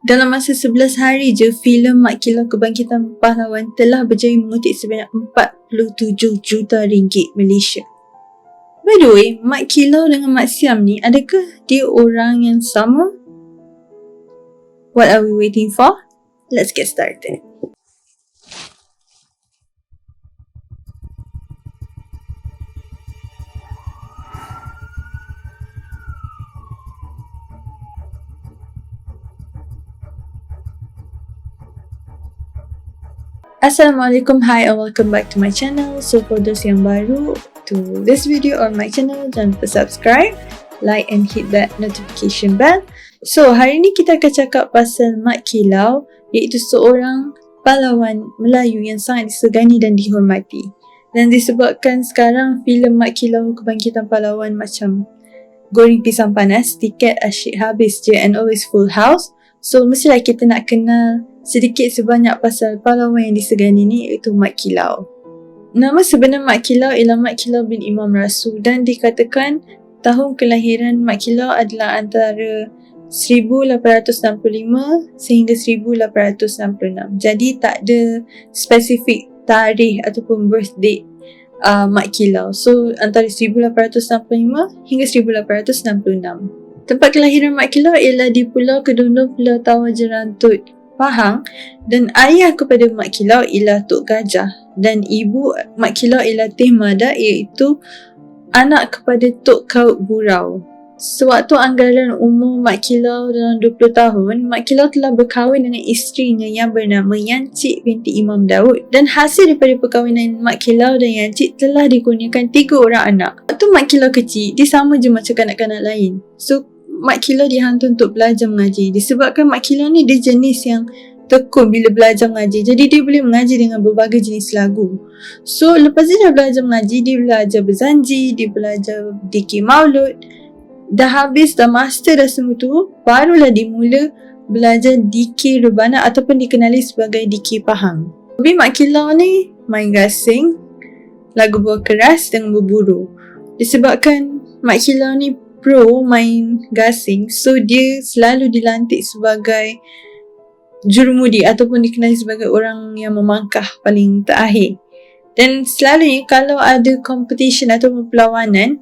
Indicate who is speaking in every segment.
Speaker 1: Dalam masa 11 hari je, filem Mat Kilau Kebangkitan Pahlawan telah berjaya mengutik sebanyak 47 juta ringgit Malaysia. By the way, Mat Kilau dengan Mat Siam ni, adakah dia orang yang sama? What are we waiting for? Let's get started. Assalamualaikum, hi and welcome back to my channel. So for those yang baru to this video or my channel, jangan lupa subscribe, like and hit that notification bell. So hari ni kita akan cakap pasal Mat Kilau, iaitu seorang pahlawan Melayu yang sangat disegani dan dihormati. Dan disebabkan sekarang filem Mat Kilau Kebangkitan Pahlawan macam goreng pisang panas, tiket asyik habis je and always full house. So mestilah kita nak kenal sedikit sebanyak pasal pahlawan yang disegani ni, iaitu Mat Kilau. Nama sebenar Mat Kilau ialah Mat Kilau bin Imam Rasu dan dikatakan tahun kelahiran Mat Kilau adalah antara 1865 sehingga 1866. Jadi tak ada spesifik tarikh ataupun birth date Mat Kilau. So antara 1865 hingga 1866. Tempat kelahiran Mat Kilau ialah di Pulau Kedundung, Pulau Tawajerantut, Pahang, dan ayah kepada Mat Kilau ialah Tok Gajah dan ibu Mat Kilau ialah Teh Mada, iaitu anak kepada Tok Kaut Burau. Sewaktu anggaran umur Mat Kilau dalam 20 tahun, Mat Kilau telah berkahwin dengan isterinya yang bernama Yancik binti Imam Daud, dan hasil daripada perkahwinan Mat Kilau dan Yancik telah dikurniakan 3 orang anak. Waktu Mat Kilau kecil, dia sama je macam kanak-kanak lain. So Mat Kilau dihantui untuk belajar mengaji. Disebabkan Mat Kilau ni dia jenis yang tekun bila belajar mengaji. Jadi dia boleh mengaji dengan berbagai jenis lagu. So lepas dia dah belajar mengaji, dia belajar berzanji, dia belajar dikir maulud. Dah habis, dah master dah semua tu, barulah dia mula belajar dikir rebana ataupun dikenali sebagai dikir Pahang. Tapi Mat Kilau ni main gasing, lagu buah keras dengan berburu. Disebabkan Mat Kilau ni pro main gasing, so dia selalu dilantik sebagai jurumudi ataupun dikenali sebagai orang yang memangkah paling terakhir. Dan selalunya kalau ada competition ataupun perlawanan,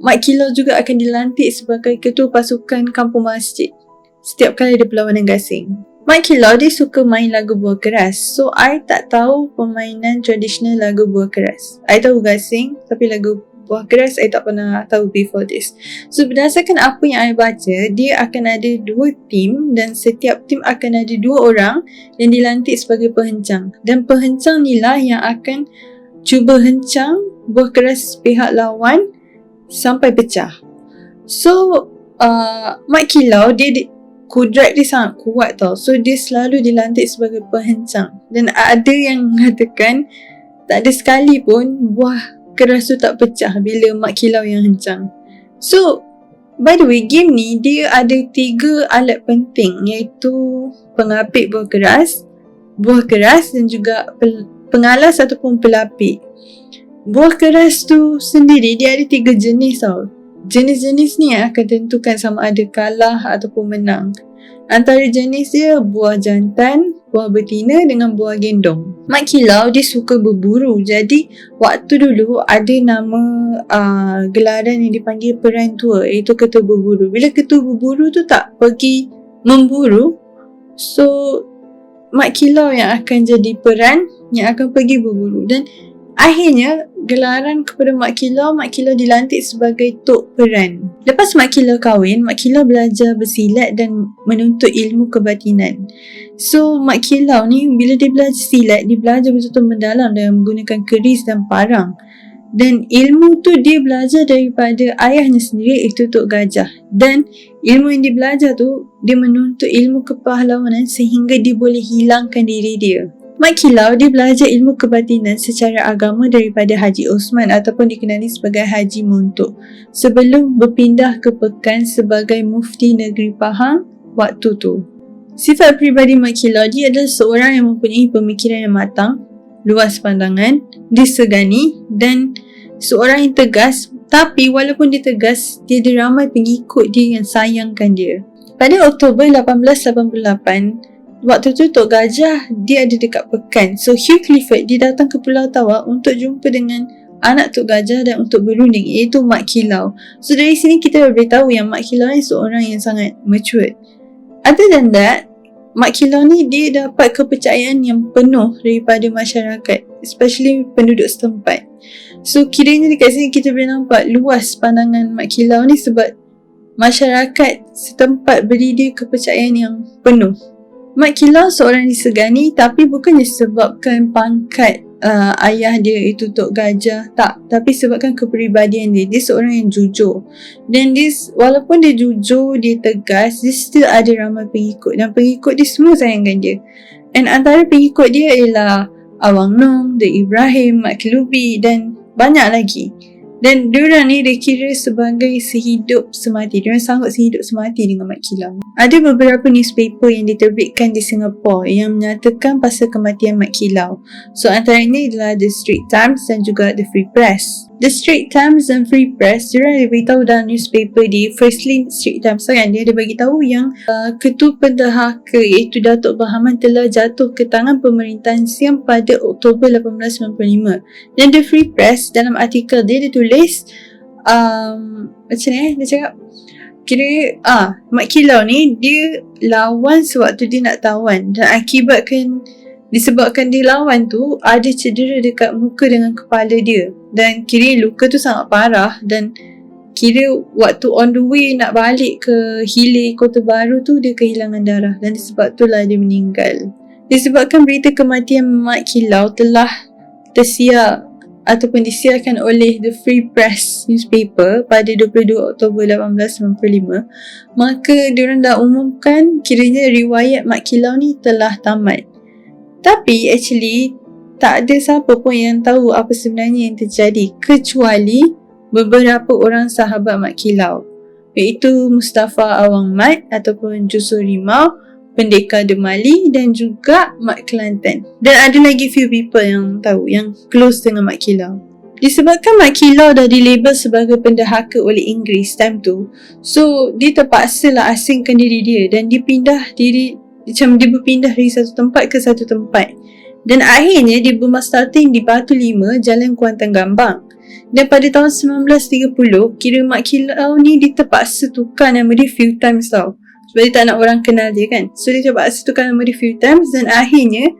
Speaker 1: Mat Kilau juga akan dilantik sebagai ketua pasukan kampung masjid setiap kali ada perlawanan gasing. Mat Kilau dia suka main lagu buah keras. So I tak tahu permainan tradisional lagu buah keras. I tahu gasing, tapi lagu buah keras I tak pernah tahu before this. So berdasarkan apa yang I baca, dia akan ada 2 tim dan setiap tim akan ada 2 orang yang dilantik sebagai pehencang. Dan pehencang ni lah yang akan cuba hencang buah keras pihak lawan sampai pecah. So Mat Kilau dia kudrat dia sangat kuat tau. So dia selalu dilantik sebagai pehencang. Dan ada yang mengatakan tak ada sekali pun buah keras tu tak pecah bila Mat Kilau yang hencang. So by the way, game ni dia ada 3 alat penting, iaitu pengapit buah keras dan juga pengalas ataupun pelapik. Buah keras tu sendiri dia ada 3 jenis tau. Jenis-jenis ni akan tentukan sama ada kalah ataupun menang. Antara jenis dia buah jantan, buah betina dengan buah gendong. Mat Kilau dia suka berburu. Jadi waktu dulu ada nama gelaran yang dipanggil peran tua, iaitu ketua berburu. Bila ketua berburu tu tak pergi memburu, so Mat Kilau yang akan jadi peran yang akan pergi berburu. Dan akhirnya gelaran kepada Mat Kilau dilantik sebagai Tok Peran. Lepas Mat Kilau kahwin, Mat Kilau belajar bersilat dan menuntut ilmu kebatinan. So Mat Kilau ni bila dia belajar silat, dia belajar betul-betul mendalam dengan menggunakan keris dan parang. Dan ilmu tu dia belajar daripada ayahnya sendiri, iaitu Tok Gajah. Dan ilmu yang dia belajar tu, dia menuntut ilmu kepahlawanan sehingga dia boleh hilangkan diri dia. Mat Kilau dia belajar ilmu kebatinan secara agama daripada Haji Osman ataupun dikenali sebagai Haji Montok sebelum berpindah ke Pekan sebagai mufti negeri Pahang waktu tu. Sifat peribadi Mat Kilau, dia adalah seorang yang mempunyai pemikiran yang matang, luas pandangan, disegani dan seorang yang tegas. Tapi walaupun dia tegas, dia ada ramai pengikut dia yang sayangkan dia. Pada Oktober 1888, waktu tu Tok Gajah dia ada dekat Pekan. So Hugh Clifford dia datang ke Pulau Tawak untuk jumpa dengan anak Tok Gajah dan untuk berunding, iaitu Mat Kilau. So dari sini kita boleh tahu yang Mat Kilau ni seorang yang sangat matured. Other than that, Mat Kilau ni dia dapat kepercayaan yang penuh daripada masyarakat, especially penduduk setempat. So kiranya dekat sini kita boleh nampak luas pandangan Mat Kilau ni sebab masyarakat setempat beri dia kepercayaan yang penuh. Mat Kilau seorang disegani, tapi bukannya sebabkan pangkat ayah dia itu Tok Gajah, tak, tapi sebabkan kepribadian dia. Dia seorang yang jujur, dan dia, walaupun dia jujur, dia tegas, dia still ada ramai pengikut, dan pengikut dia semua sayangkan dia. And antara pengikut dia ialah Awang Nong, The Ibrahim, Mat Kelubi dan banyak lagi. Dan diorang ni dia kira sebagai sehidup semati. Diorang sanggup sehidup semati dengan Mat Kilau. Ada beberapa newspaper yang diterbitkan di Singapura yang menyatakan pasal kematian Mat Kilau. So antaranya adalah The Straits Times dan juga The Free Press. The Straits Times dan Free Press, diorang ada beritahu dalam newspaper di Firstly Straits Times kan, dia ada beritahu yang Ketua Pendahaka iaitu Datuk Bahaman telah jatuh ke tangan pemerintahan Siam pada Oktober 1895. Dan The Free Press dalam artikel dia tulis macam ni dia cakap, kira Mat Kilau ni dia lawan sewaktu dia nak tawan, dan disebabkan dia lawan tu ada cedera dekat muka dengan kepala dia, dan kira luka tu sangat parah, dan kira waktu on the way nak balik ke hilir Kota Baru tu dia kehilangan darah, dan disebab itulah dia meninggal. Disebabkan berita kematian Mat Kilau telah tersiar ataupun disiarkan oleh The Free Press newspaper pada 22 Oktober 1895, maka diorang dah umumkan kiranya riwayat Mat Kilau ni telah tamat. Tapi actually tak ada siapa pun yang tahu apa sebenarnya yang terjadi kecuali beberapa orang sahabat Mat Kilau, iaitu Mustafa Awang Mat ataupun Jusur Rimau, Pendekar Demali dan juga Mat Kelantan. Dan ada lagi few people yang tahu, yang close dengan Mat Kilau. Disebabkan Mat Kilau dah dilabel sebagai pendahaka oleh Inggeris time tu, so dia terpaksa lah asingkan diri dia, dan dia berpindah dari satu tempat ke satu tempat. Dan akhirnya dia bermastarting di Batu 5, Jalan Kuantan Gambang. Dan pada tahun 1930, kira Mat Kilau ni dia terpaksa tukar nama dia few times tau, sebab dia tak nak orang kenal dia kan. So dia terpaksa tukar nama dia few times, dan akhirnya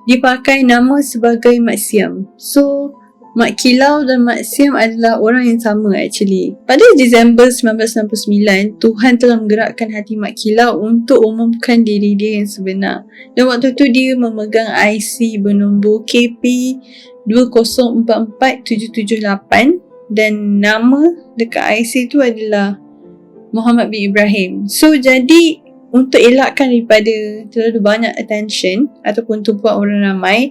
Speaker 1: dia pakai nama sebagai Mat Siam. So Mat Kilau dan Mat Siam adalah orang yang sama actually. Pada Disember 1969, Tuhan telah menggerakkan hati Mat Kilau untuk umumkan diri dia yang sebenar. Dan waktu tu dia memegang IC bernombor KP 2044778, dan nama dekat IC tu adalah Muhammad bin Ibrahim. So jadi untuk elakkan daripada terlalu banyak attention ataupun tumpuan orang ramai,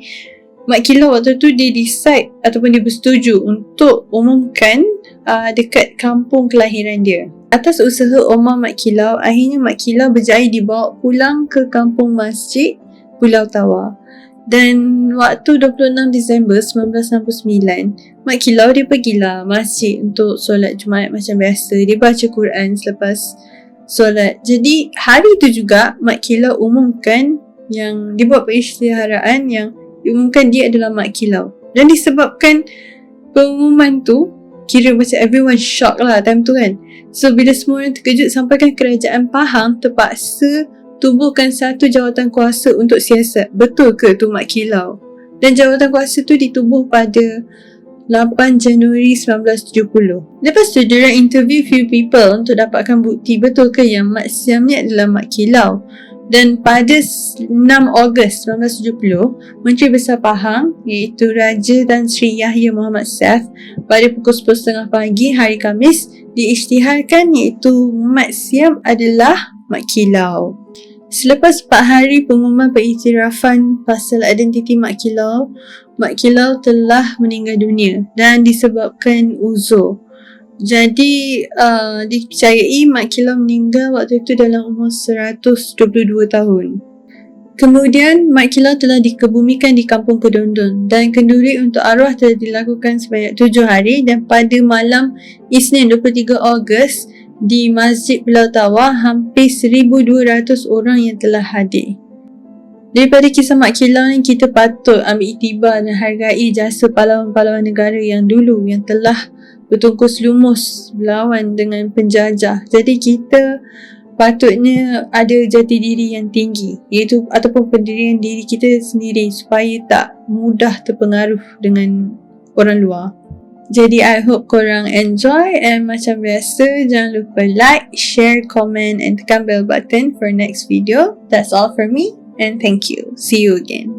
Speaker 1: Mat Kilau waktu tu dia decide ataupun dia bersetuju untuk umumkan dekat kampung kelahiran dia. Atas usaha Omar Mat Kilau, akhirnya Mat Kilau berjaya dibawa pulang ke kampung masjid Pulau Tawar. Dan waktu 26 Disember 1969, Mat Kilau dia pergilah masjid untuk solat Jumaat macam biasa. Dia baca Quran selepas solat. Jadi hari tu juga Mat Kilau umumkan yang dia buat perisytiharaan yang diumumkan dia adalah Mat Kilau. Dan disebabkan pengumuman tu, kira macam everyone shock lah time tu kan. So bila semua orang terkejut, sampaikan kerajaan Pahang terpaksa tubuhkan satu jawatan kuasa untuk siasat. Betul ke tu Mat Kilau? Dan jawatan kuasa tu ditubuh pada 8 Januari 1970. Lepas tu diorang interview few people untuk dapatkan bukti betul ke yang Mat Siam ni adalah Mat Kilau. Dan pada 6 Ogos 1970, Menteri Besar Pahang iaitu Raja Tan Sri Yahya Muhammad Saif pada pukul 10.30 pagi hari Khamis diisytiharkan iaitu Mat Siam adalah Mat Kilau. Selepas 4 hari pengumuman pengiktirafan pasal identiti Mat Kilau telah meninggal dunia dan disebabkan uzur. Jadi dipercayai Mat Kilau meninggal waktu itu dalam umur 122 tahun. Kemudian Mat Kilau telah dikebumikan di Kampung Kedondon, dan kenduri untuk arwah telah dilakukan sebanyak 7 hari, dan pada malam Isnin 23 Ogos di Masjid Pulau Tawar hampir 1,200 orang yang telah hadir. Daripada kisah Mak Kilau ni, kita patut ambil iktibar dan hargai jasa pahlawan-pahlawan negara yang dulu yang telah bertungkus lumus berlawan dengan penjajah. Jadi kita patutnya ada jati diri yang tinggi, iaitu ataupun pendirian diri kita sendiri supaya tak mudah terpengaruh dengan orang luar. Jadi I hope korang enjoy, and macam biasa jangan lupa like, share, comment and tekan bell button for next video. That's all from me and thank you. See you again.